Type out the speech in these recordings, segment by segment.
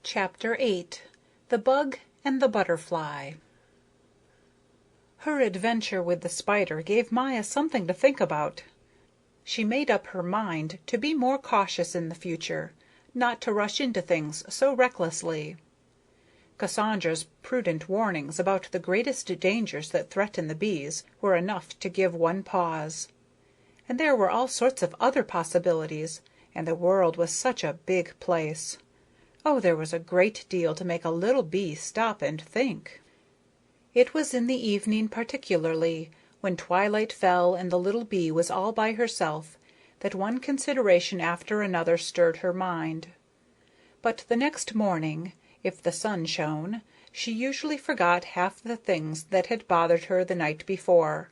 Chapter 8. The Bug and the Butterfly. Her adventure with the spider gave Maya something to think about. She made up her mind to be more cautious in the future, not to rush into things so recklessly. Cassandra's prudent warnings about the greatest dangers that threaten the bees were enough to give one pause. And there were all sorts of other possibilities, and the world was such a big place. Oh, there was a great deal to make a little bee stop and think. It was in the evening particularly, when twilight fell and the little bee was all by herself, that one consideration after another stirred her mind. But the next morning, if the sun shone, she usually forgot half the things that had bothered her the night before,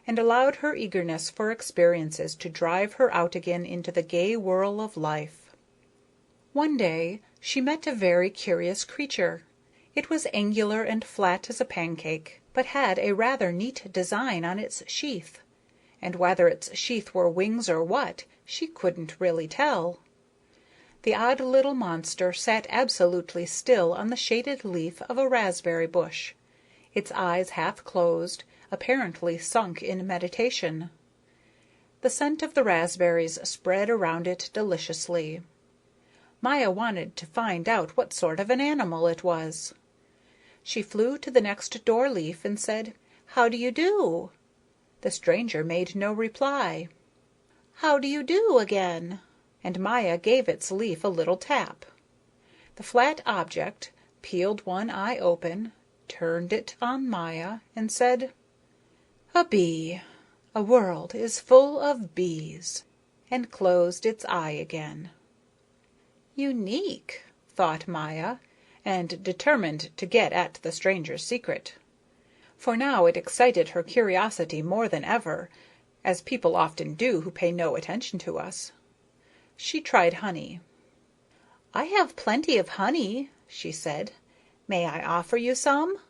and allowed her eagerness for experiences to drive her out again into the gay whirl of life. One day she met a very curious creature. It was angular and flat as a pancake, but had a rather neat design on its sheath, and whether its sheath were wings or what, she couldn't really tell. The odd little monster sat absolutely still on the shaded leaf of a raspberry bush, its eyes half closed, apparently sunk in meditation. The scent of the raspberries spread around it deliciously. Maya wanted to find out what sort of an animal it was. She flew to the next door leaf and said, "How do you do?" The stranger made no reply. "How do you do again?" And Maya gave its leaf a little tap. The flat object peeled one eye open, turned it on Maya, and said, "A bee. A world is full of bees," and closed its eye again. Unique, thought Maya, and determined to get at the stranger's secret. For now it excited her curiosity more than ever, as people often do who pay no attention to us. She tried honey. "I have plenty of honey," she said. "May I offer you some?"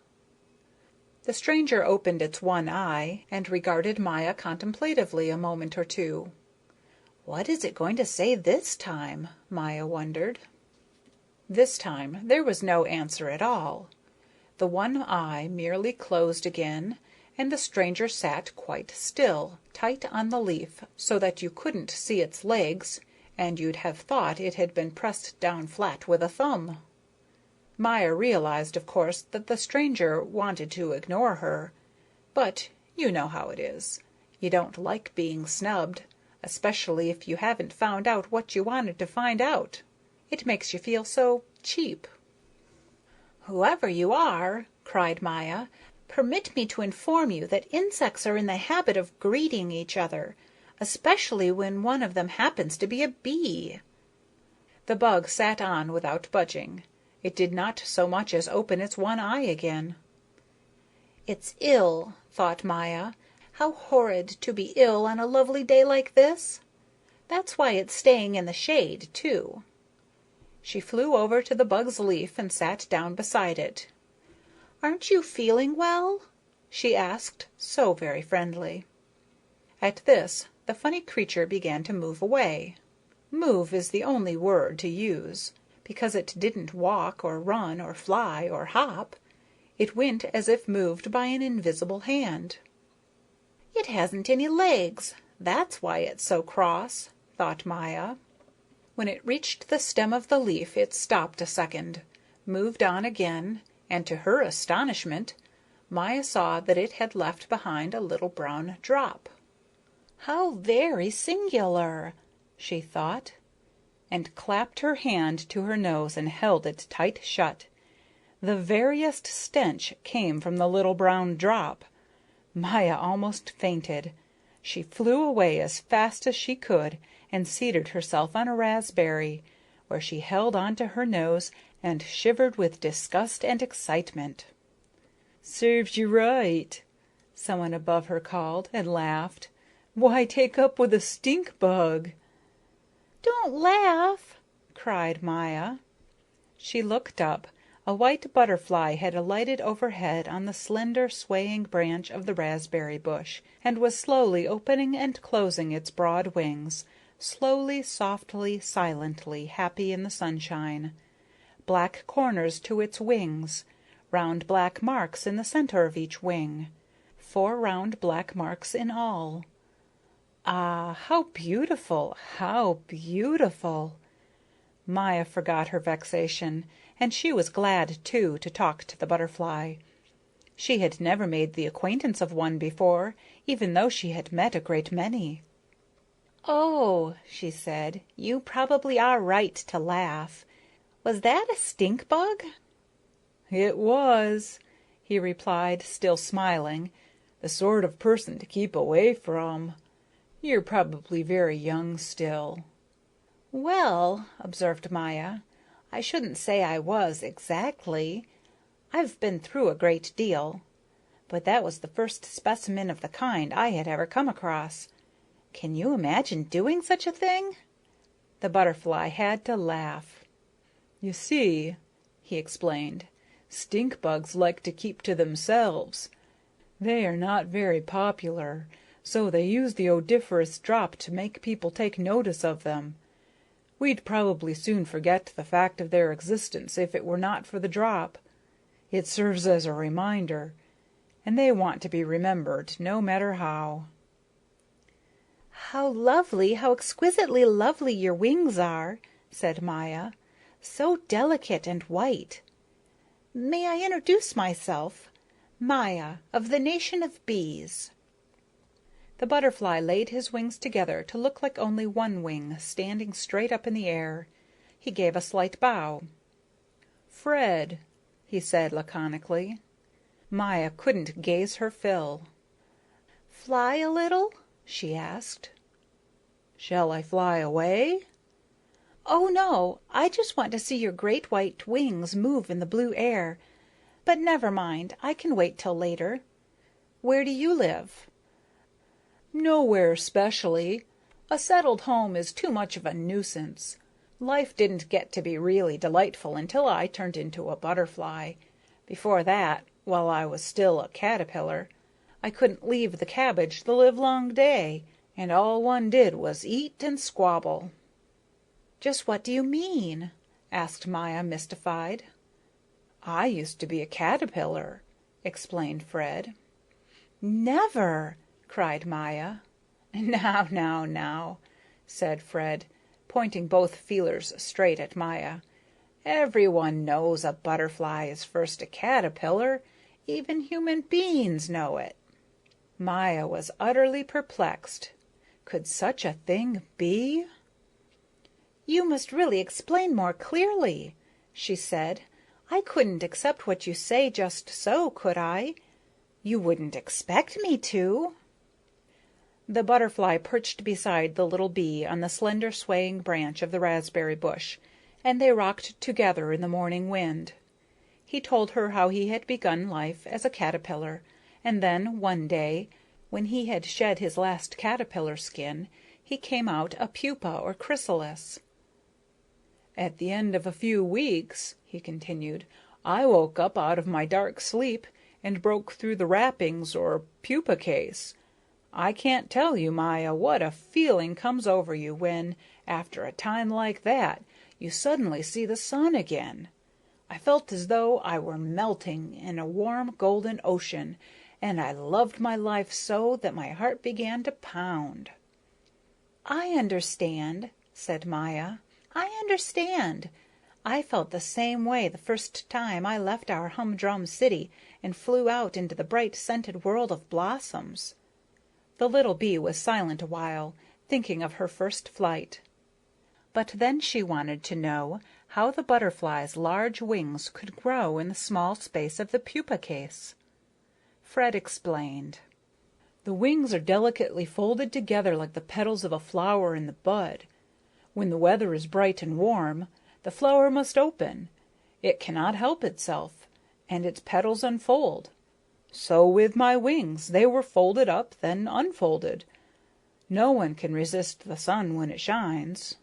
The stranger opened its one eye and regarded Maya contemplatively a moment or two. What is it going to say this time? Maya wondered. This time there was no answer at all. The one eye merely closed again, and the stranger sat quite still, tight on the leaf so that you couldn't see its legs, and you'd have thought it had been pressed down flat with a thumb. Maya realized, of course, that the stranger wanted to ignore her, but you know how it is. You don't like being snubbed, especially if you haven't found out what you wanted to find out. It makes you feel so cheap. "Whoever you are," cried Maya, "permit me to inform you that insects are in the habit of greeting each other, especially when one of them happens to be a bee." The bug sat on without budging. It did not so much as open its one eye again. "It's ill," thought Maya. "How horrid to be ill on a lovely day like this. That's why it's staying in the shade, too." She flew over to the bug's leaf and sat down beside it. "Aren't you feeling well?" she asked, so very friendly. At this, the funny creature began to move away. Move is the only word to use, because it didn't walk or run or fly or hop. It went as if moved by an invisible hand. "It hasn't any legs. That's why it's so cross," thought Maya. When it reached the stem of the leaf it stopped a second, moved on again, and to her astonishment, Maya saw that it had left behind a little brown drop. "How very singular," she thought, and clapped her hand to her nose and held it tight shut. The veriest stench came from the little brown drop. Maya almost fainted. She flew away as fast as she could and seated herself on a raspberry, where she held on to her nose and shivered with disgust and excitement. "Serves you right," someone above her called, and laughed. "Why take up with a stink bug?" "Don't laugh," cried Maya. She looked up. A white butterfly had alighted overhead on the slender, swaying branch of the raspberry bush, and was slowly opening and closing its broad wings, slowly, softly, silently, happy in the sunshine. black corners to its wings, round black marks in the center of each wing, 4 round black marks in all. Ah, how beautiful, how beautiful! Maya forgot her vexation, and she was glad, too, to talk to the butterfly. She had never made the acquaintance of one before, even though she had met a great many. "Oh," she said, "you probably are right to laugh. Was that a stink bug?" "It was," he replied, still smiling. "The sort of person to keep away from. You're probably very young still." "Well," observed Maya, "I shouldn't say I was, exactly. I've been through a great deal. But that was the first specimen of the kind I had ever come across. Can you imagine doing such a thing?" The butterfly had to laugh. "You see," he explained, "stink bugs like to keep to themselves. They are not very popular, so they use the odoriferous drop to make people take notice of them. We'd probably soon forget the fact of their existence if it were not for the drop. It serves as a reminder, and they want to be remembered no matter how." "How lovely, how exquisitely lovely your wings are," said Maya. "So delicate and white. May I introduce myself? Maya, of the nation of bees." The butterfly laid his wings together to look like only one wing standing straight up in the air. He gave a slight bow. "Fred," he said laconically. Maya couldn't gaze her fill. "Fly a little?" she asked. "Shall I fly away?" "Oh, no, I just want to see your great white wings move in the blue air. But never mind, I can wait till later. Where do you live?" "Nowhere specially. A settled home is too much of a nuisance. Life didn't get to be really delightful until I turned into a butterfly. Before that, while I was still a caterpillar, I couldn't leave the cabbage the livelong day, and all one did was eat and squabble." "Just what do you mean?" asked Maya, mystified. "I used to be a caterpillar," explained Fred. "Never!" cried Maya. Now, said Fred, pointing both feelers straight at Maya. "Everyone knows a butterfly is first a caterpillar. Even human beings know it." Maya was utterly perplexed. Could such a thing be? "You must really explain more clearly," she said. "I couldn't accept what you say just so, could I? You wouldn't expect me to." The butterfly perched beside the little bee on the slender swaying branch of the raspberry bush, and they rocked together in the morning wind. He told her how he had begun life as a caterpillar, and then one day, when he had shed his last caterpillar skin, he came out a pupa or chrysalis. "At the end of a few weeks," he continued, "I woke up out of my dark sleep and broke through the wrappings or pupa case. I can't tell you, Maya, what a feeling comes over you when, after a time like that, you suddenly see the sun again. I felt as though I were melting in a warm golden ocean, and I loved my life so that my heart began to pound." "I understand," said Maya. "I understand. I felt the same way the first time I left our humdrum city and flew out into the bright scented world of blossoms." The little bee was silent a while, thinking of her first flight. But then she wanted to know how the butterfly's large wings could grow in the small space of the pupa case. Fred explained. "The wings are delicately folded together like the petals of a flower in the bud. When the weather is bright and warm, the flower must open. It cannot help itself, and its petals unfold. So with my wings, they were folded up, then unfolded. No one can resist the sun when it shines."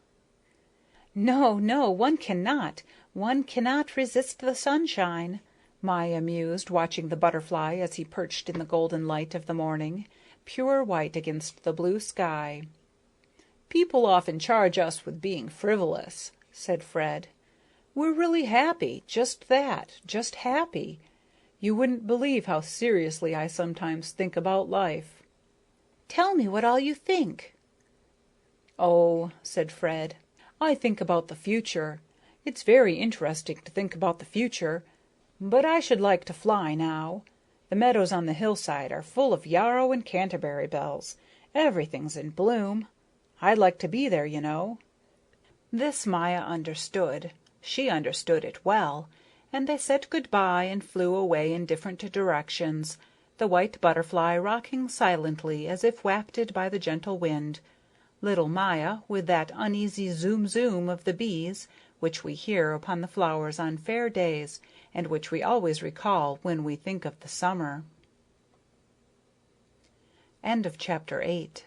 "No, no, one cannot. One cannot resist the sunshine," Maya mused, watching the butterfly as he perched in the golden light of the morning, pure white against the blue sky. "People often charge us with being frivolous," said Fred. We're really happy, just that, just happy. You wouldn't believe how seriously I sometimes think about life." "Tell me what all you think." "Oh," said Fred, "I think about the future. It's very interesting to think about the future, but I should like to fly now. The meadows on the hillside are full of yarrow and canterbury bells. Everything's in bloom. I'd like to be there, you know." This Maya understood. She understood it well, and they said good-by and flew away in different directions, the white butterfly rocking silently as if wafted by the gentle wind, little Maya with that uneasy zoom-zoom of the bees which we hear upon the flowers on fair days and which we always recall when we think of the summer. End of chapter 8.